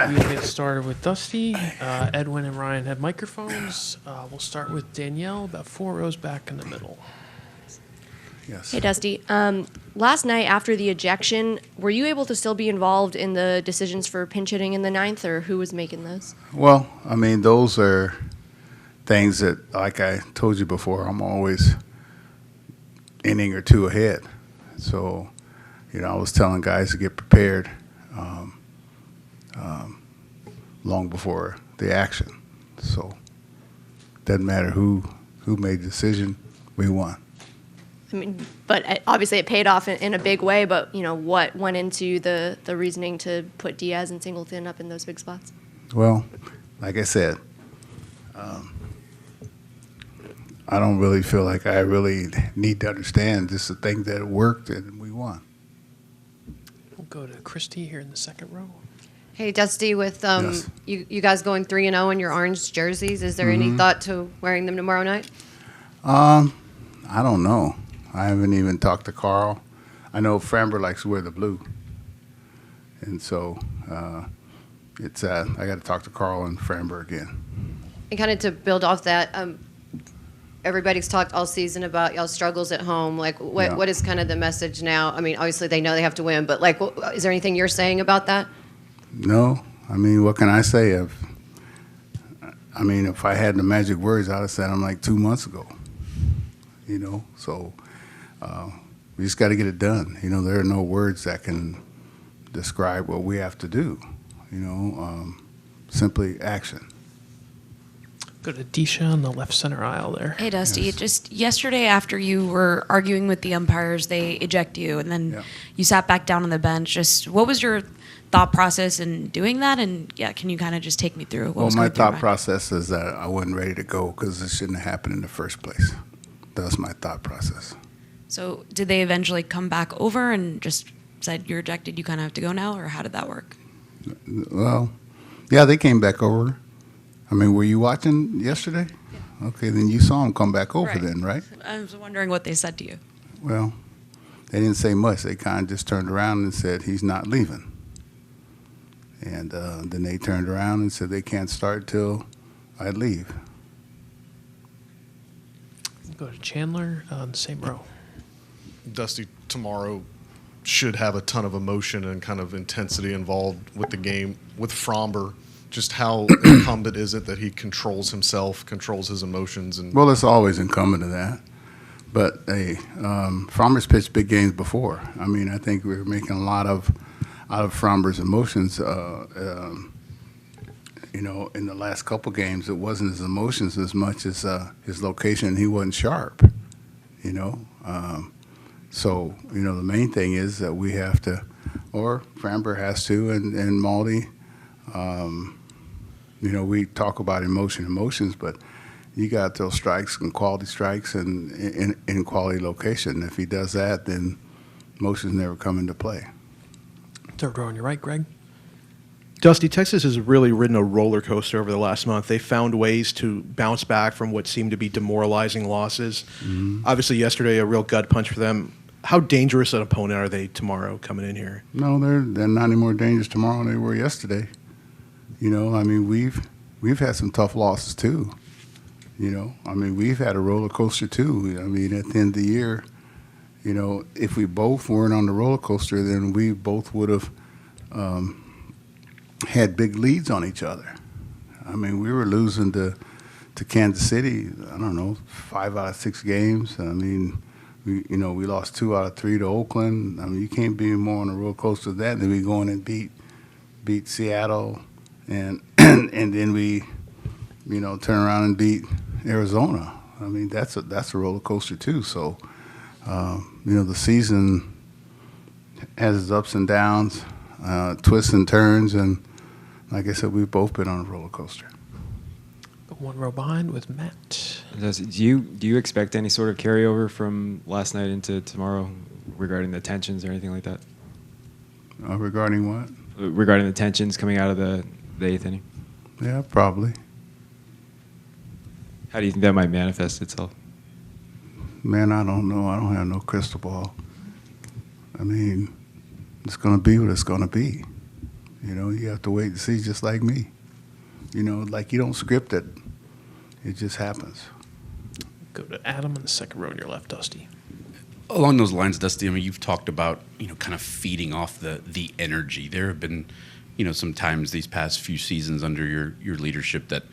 We'll get started with Dusty. Edwin and Ryan have microphones. We'll start with Danielle, about 4 rows back in the middle. Yes. Hey, Dusty. Last night after the ejection, were you able to still be involved in the decisions for pinch hitting in the ninth, or who was making those? Well, I mean, those are things that, like I told you before, I'm always inning or two ahead. So, I was telling guys to get prepared long before the action. So, doesn't matter who made the decision, we won. I mean, but obviously it paid off in a big way. But what went into the reasoning to put Diaz and Singleton up in those big spots? Well, like I said, I don't really feel like I really need to understand. This is a thing that worked and we won. We'll go to Christy here in the second row. Hey, Dusty, with Yes. you guys going 3-0 in your orange jerseys, is there any thought to wearing them tomorrow night? I don't know. I haven't even talked to Carl. I know Framber likes to wear the blue. And so it's I got to talk to Carl and Framber again. And kind of to build off that, everybody's talked all season about y'all's struggles at home. Like, what is kind of the message now? I mean, obviously they know they have to win, but like, is there anything you're saying about that? No. I mean, what can I say? If I had the magic words, I'd have said them like 2 months ago. So we just got to get it done. There are no words that can describe what we have to do. Simply action. Go to Disha on the left center aisle there. Hey, Dusty. Yes. Just yesterday after you were arguing with the umpires, they eject you, and then you sat back down on the bench. Just what was your thought process in doing that? And, can you kind of just take me through what was Well, my going through your thought mind? process is that I wasn't ready to go because it shouldn't have happened in the first place. That was my thought process. So did they eventually come back over and just said, you're ejected, you kind of have to go now, or how did that work? Well, yeah, they came back over. I mean, were you watching yesterday? Yeah. Okay, then you saw them come back over then, right? I was wondering what they said to you. Well, they didn't say much. They kind of just turned around and said, he's not leaving. And then they turned around and said they can't start till I leave. Go to Chandler on the same row. Dusty, tomorrow should have a ton of emotion and kind of intensity involved with the game. With Framber, just how incumbent is it that he controls himself, controls his emotions? And Well, it's always incumbent to that. But Framber's pitched big games before. I mean, I think we were making a lot out of Framber's emotions. In the last couple games, it wasn't his emotions as much as his location. He wasn't sharp. So the main thing is that we have to, or Framber has to, and Maldy. We talk about emotions, but you got those strikes and quality strikes and in quality location. If he does that, then emotions never come into play. Third row on your right, Greg. Dusty, Texas has really ridden a roller coaster over the last month. They found ways to bounce back from what seemed to be demoralizing losses. Mm-hmm. Obviously, yesterday, a real gut punch for them. How dangerous an opponent are they tomorrow coming in here? No, they're not any more dangerous tomorrow than they were yesterday. We've had some tough losses too. We've had a roller coaster too. At the end of the year, if we both weren't on the roller coaster, then we both would have had big leads on each other. We were losing to Kansas City, 5 out of 6 games. We lost 2 out of 3 to Oakland. You can't be more on a roller coaster than that. Then we go in and beat Seattle, and then we, turn around and beat Arizona. That's a roller coaster too. So, the season has its ups and downs, twists and turns, and like I said, we've both been on a roller coaster. Go 1 row behind with Matt. Do you expect any sort of carryover from last night into tomorrow regarding the tensions or anything like that? Regarding what? Regarding the tensions coming out of the 8th inning? Yeah, probably. How do you think that might manifest itself? Man, I don't know. I don't have no crystal ball. It's going to be what it's going to be. You know, you have to wait and see, just like me. You know, like you don't script it. It just happens. Go to Adam in the second row on your left, Dusty. Along those lines, Dusty, I mean, you've talked about, kind of feeding off the energy. There have been, some times these past few seasons under your leadership that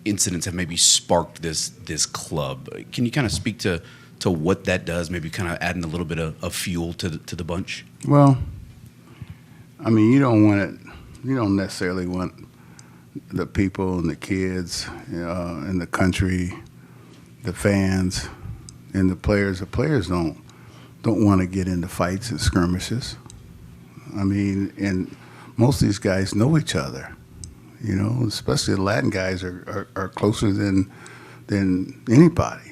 incidents have maybe sparked this club. Can you kind of speak to what that does, maybe kind of adding a little bit of fuel to the bunch? Well, I mean, you don't necessarily want the people and the kids in the country, the fans, and the players. The players don't want to get into fights and skirmishes. I mean, and most of these guys know each other. Especially the Latin guys are closer than anybody.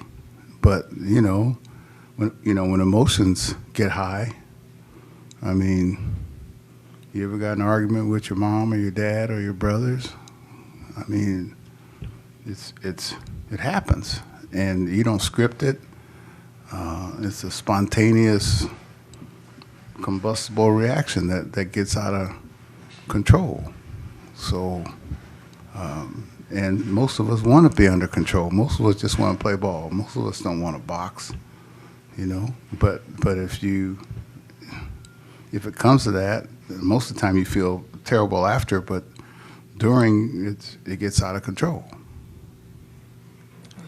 But when emotions get high, I mean, you ever got in an argument with your mom or your dad or your brothers? I mean, it happens, and you don't script it. It's a spontaneous, combustible reaction that gets out of control. So, and most of us want to be under control. Most of us just want to play ball. Most of us don't want to box, But if it comes to that, most of the time you feel terrible after, but during it gets out of control.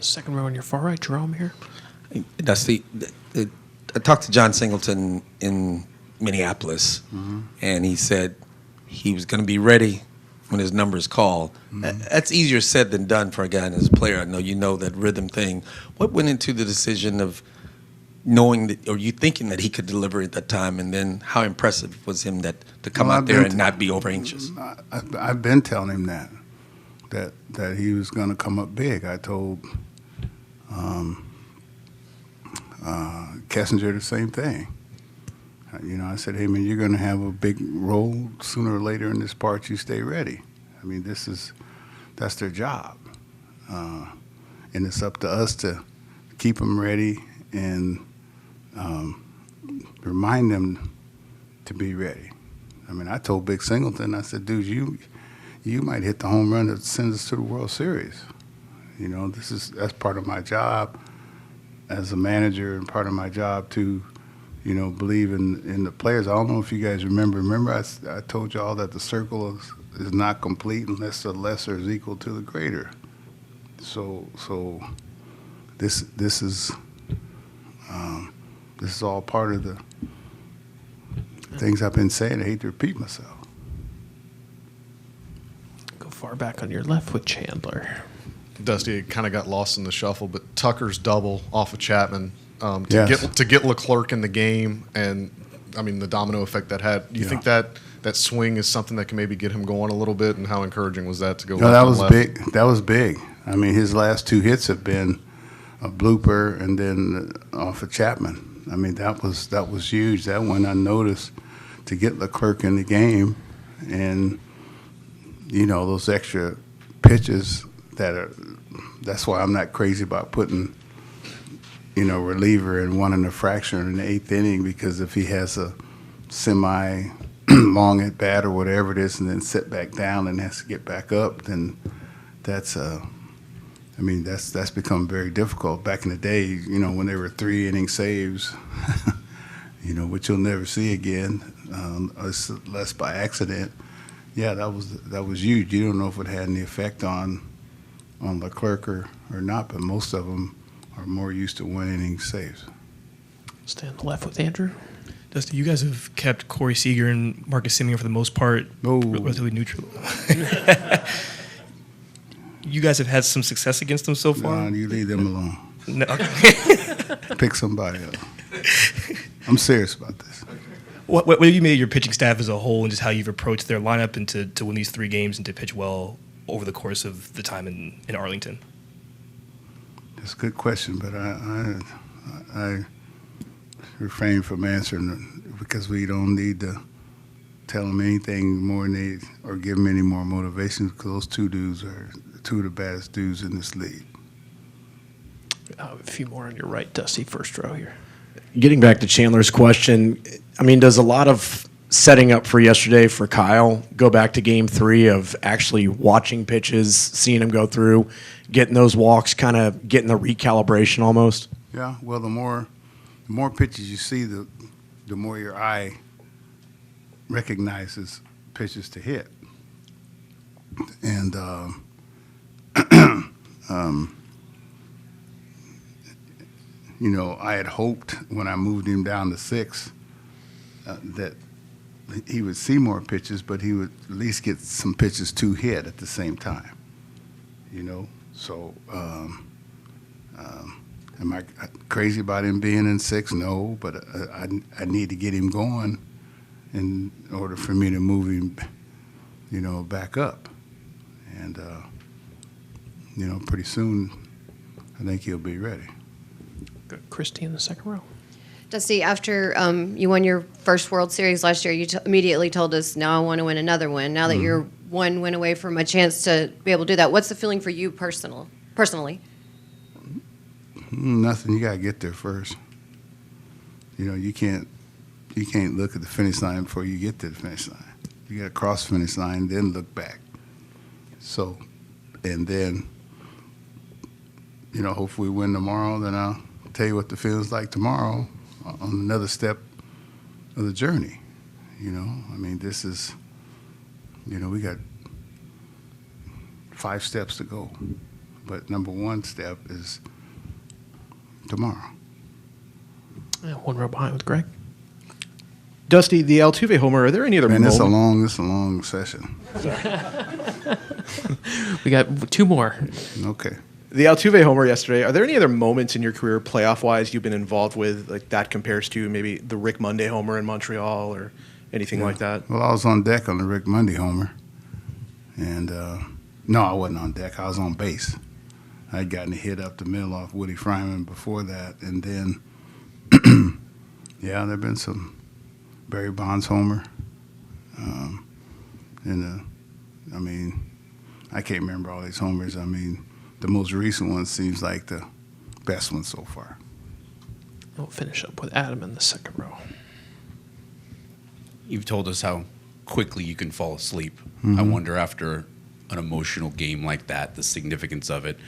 Second row on your far right, Jerome here. Dusty, I talked to John Singleton in Minneapolis, and he said he was going to be ready when his number is called. That's easier said than done for a guy and as a player. I know you know that rhythm thing. What went into the decision of knowing that, or you thinking that he could deliver at that time, and then how impressive was him to come out there and not be over anxious? I've been telling him that he was going to come up big. I told Kessinger the same thing. I said, hey, man, you're going to have a big role sooner or later in this part. You stay ready. I mean, that's their job. And it's up to us to keep them ready and remind them to be ready. I mean, I told Big Singleton, I said, dude, you might hit the home run that sends us to the World Series. That's part of my job as a manager and part of my job to believe in the players. I don't know if you guys remember. Remember, I told y'all that the circle is not complete unless the lesser is equal to the greater. So this is all part of the things I've been saying. I hate to repeat myself. Go far back on your left with Chandler. Dusty kind of got lost in the shuffle, but Tucker's double off of Chapman to get Leclerc in the game, and I mean the domino effect that had. Do you think that swing is something that can maybe get him going a little bit? And how encouraging was that to go? No, that was big. That was big. I mean, his last two hits have been a blooper and then off of Chapman. I mean, that was huge. That went unnoticed to get Leclerc in the game, and those extra pitches that's why I'm not crazy about putting reliever in one and a fraction in the eighth inning, because if he has a semi long at bat or whatever it is and then sit back down and has to get back up, then that's become very difficult. Back in the day, when there were 3 inning saves, which you'll never see again, unless by accident. Yeah, that was huge. You don't know if it had any effect on Leclerc or not, but most of them are more used to 1 inning saves. Stand left with Andrew. Dusty, you guys have kept Corey Seager and Marcus Semien for the most part relatively neutral. You guys have had some success against them so far? No, you leave them alone. No. Pick somebody up. I'm serious about this. What have you made your pitching staff as a whole and just how you've approached their lineup and to win these 3 games and to pitch well over the course of the time in Arlington? That's a good question, but I refrain from answering because we don't need to tell them anything more than or give them any more motivation, because those 2 dudes are 2 of the baddest dudes in this league. A few more on your right, Dusty, first row here. Getting back to Chandler's question, I mean, does a lot of setting up for yesterday for Kyle, go back to game 3 of actually watching pitches, seeing him go through, getting those walks, kind of getting the recalibration almost? Yeah, well, the more pitches you see, the more your eye recognizes pitches to hit. And you know, I had hoped when I moved him down to 6 that he would see more pitches, but he would at least get some pitches to hit at the same time. You know, so am I crazy about him being in 6? No, but I need to get him going in order for me to move him, you know, back up. And, you know, pretty soon I think he'll be ready. Good. Christy in the second row. Dusty, after you won your first World Series last year, you immediately told us, now I want to win another one. Now that you're one win away from a chance to be able to do that, what's the feeling for you personally? Nothing. You gotta get there first. You know, you can't look at the finish line before you get to the finish line. You gotta cross the finish line, then look back. So, and then, you know, hopefully we win tomorrow. Then I'll tell you what the feeling's like tomorrow on another step of the journey. You know, I mean, this is, you know, we got 5 steps to go, but number 1 step is tomorrow. Yeah, one row behind with Greg. Dusty, the Altuve homer, are there any other Man, moments? it's a long session. We got 2 more. Okay. The Altuve homer yesterday, are there any other moments in your career, playoff-wise, you've been involved with, like that compares to maybe the Rick Monday homer in Montreal or anything like that? Well, I was on deck on the Rick Monday homer. And, no, I wasn't on deck. I was on base. I'd gotten a hit up the middle off Woody Fryman before that. And then, yeah, there have been some Barry Bonds homer. I mean, I can't remember all these homers. I mean, the most recent one seems like the best one so far. We'll finish up with Adam in the second row. You've told us how quickly you can fall asleep. I wonder, after an emotional game like that, the significance of it,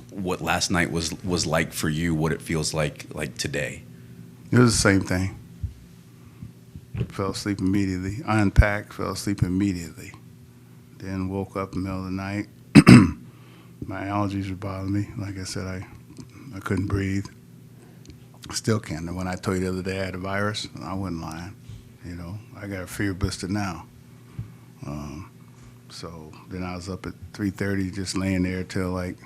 what last night was like for you, what it feels like today. It was the same thing. Fell asleep immediately. I unpacked, fell asleep immediately. Then woke up in the middle of the night. My allergies were bothering me. Like I said, I couldn't breathe. Still can't. And when I told you the other day I had a virus, I wasn't lying. You know, I got a fear blister now. So then I was up at 3:30, just laying there till like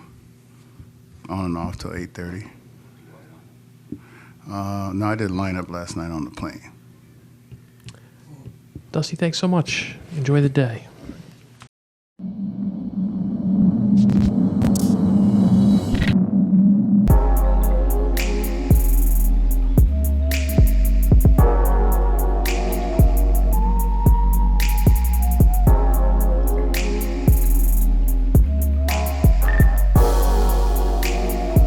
on and off till 8:30. No, I didn't line up last night on the plane. Dusty, thanks so much. Enjoy the day.